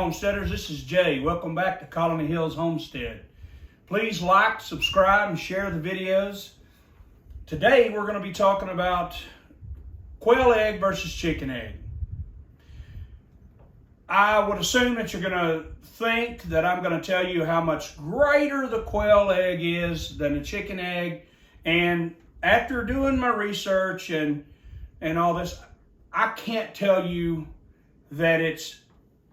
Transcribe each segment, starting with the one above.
homesteaders, this is Jay. Welcome back to Colony Hills Homestead. Please like, subscribe, and share the videos. Today we're going to be talking about quail egg versus chicken egg. I would assume that you're going to think that I'm going to tell you how much greater the quail egg is than the chicken egg. And after doing my research and all this, I can't tell you that it's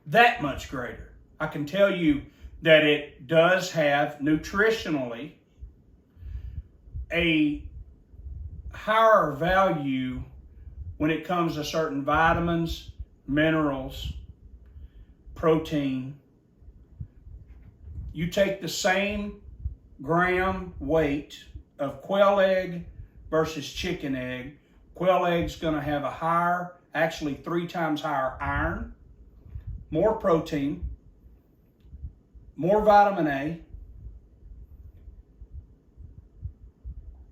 that much greater. I can tell you that it does have nutritionally a higher value when it comes to certain vitamins, minerals, protein. You take the same gram weight of quail egg versus chicken egg. Quail egg's going to have a higher, actually 3 times higher iron, more protein, more vitamin A.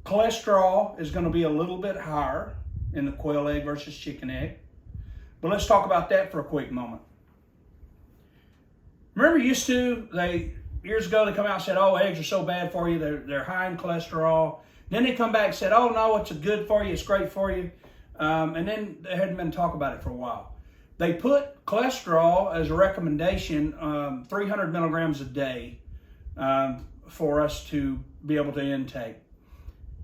Cholesterol is going to be a little bit higher in the quail egg versus chicken egg. But let's talk about that for a quick moment. Remember years ago they come out and said, oh, eggs are so bad for you, they're high in cholesterol. Then they come back and said, oh no, it's good for you, it's great for you. And then there hadn't been talk about it for a while. They put cholesterol as a recommendation, 300 milligrams a day for us to be able to intake.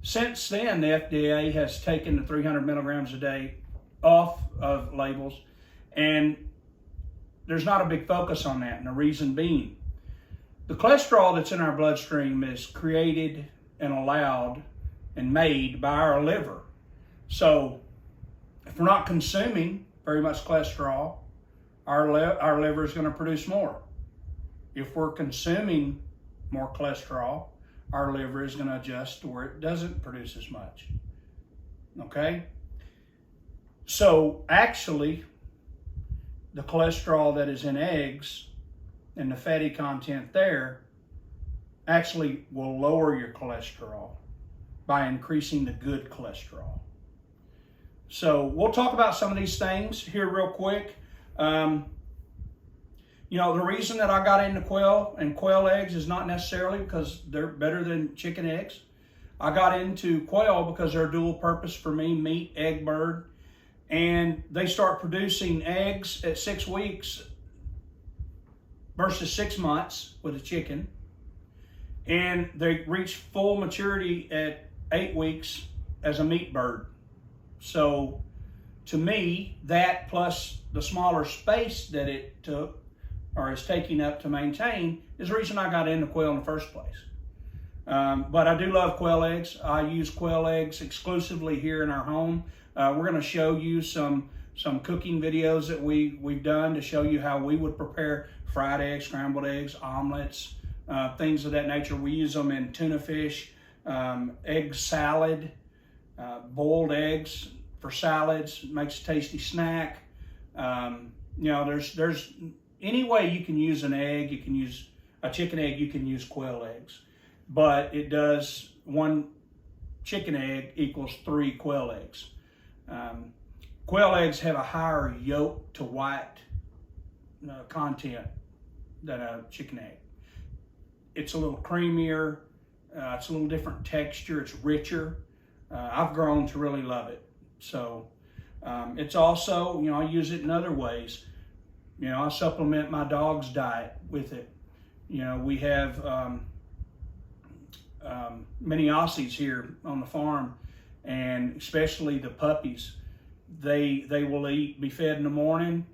Since then, the FDA has taken the 300 milligrams a day off of labels, and there's not a big focus on that, and the reason being, the cholesterol that's in our bloodstream is created and allowed and made by our liver. So if we're not consuming very much cholesterol, our liver is going to produce more. If we're consuming more cholesterol, our liver is going to adjust to where it doesn't produce as much. Okay? So actually, the cholesterol that is in eggs and the fatty content there actually will lower your cholesterol by increasing the good cholesterol. So we'll talk about some of these things here real quick. The reason that I got into quail and quail eggs is not necessarily because they're better than chicken eggs. I got into quail because they're dual purpose for me, meat, egg, bird. And they start producing eggs at 6 weeks versus 6 months with a chicken. And they reach full maturity at 8 weeks as a meat bird. So to me, that plus the smaller space that it took or is taking up to maintain is the reason I got into quail in the first place. But I do love quail eggs. I use quail eggs exclusively here in our home. We're going to show you some cooking videos that we've done to show you how we would prepare fried eggs, scrambled eggs, omelets, things of that nature. We use them in tuna fish, egg salad, boiled eggs for salads. It makes a tasty snack. There's any way you can use an egg. You can use a chicken egg. You can use quail eggs, but it does 1 chicken egg equals 3 quail eggs. Quail eggs have a higher yolk to white content than a chicken egg. It's a little creamier. It's a little different texture. It's richer. I've grown to really love it. So it's also, I use it in other ways. I supplement my dog's diet with it. We have many Aussies here on the farm, and especially the puppies. They will be fed in the morning.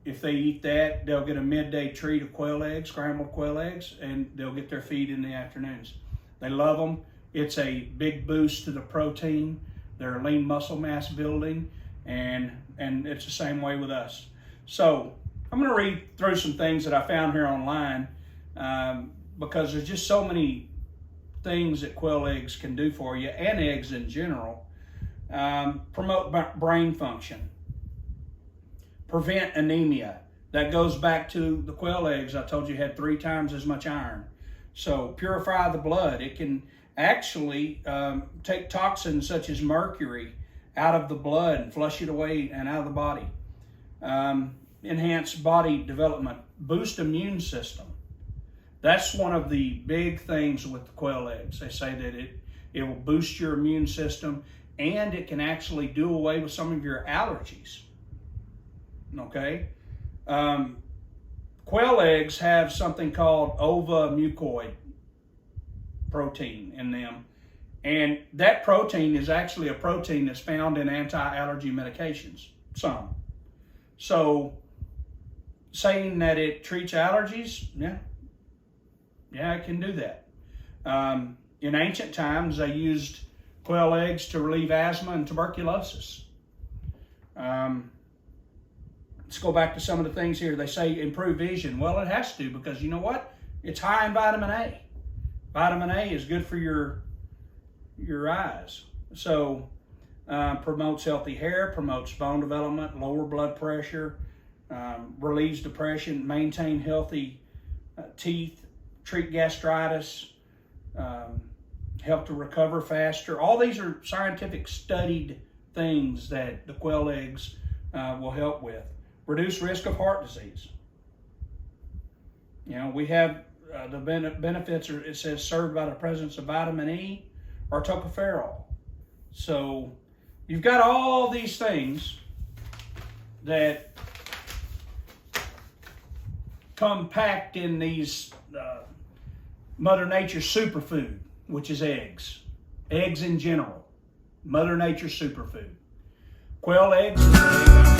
If they eat that, they'll get a midday treat of quail eggs, scrambled quail eggs, and they'll get their feed in the afternoons. They love them. It's a big boost to the protein. They're lean muscle mass building, and it's the same way with us. So I'm going to read through some things that I found here online because there's just so many things that quail eggs can do for you, and eggs in general. Promote brain function, prevent anemia. That goes back to the quail eggs I told you had 3 times as much iron. So purify the blood. It can actually take toxins such as mercury out of the blood and flush it away and out of the body. Enhance body development, boost immune system. That's one of the big things with the quail eggs. They say that it will boost your immune system, and it can actually do away with some of your allergies. Okay? Quail eggs have something called ova-mucoid protein in them. And that protein is actually a protein that's found in anti-allergy medications, some. So, saying that it treats allergies, yeah, it can do that. In ancient times, they used quail eggs to relieve asthma and tuberculosis. Let's go back to some of the things here. They say improve vision. Well, it has to, because you know what? It's high in vitamin A. Vitamin A is good for your eyes. So, promotes healthy hair, promotes bone development, lower blood pressure, relieves depression, maintain healthy teeth, treat gastritis, help to recover faster. All these are scientific studied things that the quail eggs will help with. Reduce risk of heart disease. You know, we have the benefits are, it says, served by the presence of vitamin E or tocopherol. So you've got all these things that come packed in these Mother Nature's superfood, which is eggs. Eggs in general. Mother Nature's superfood. Quail eggs.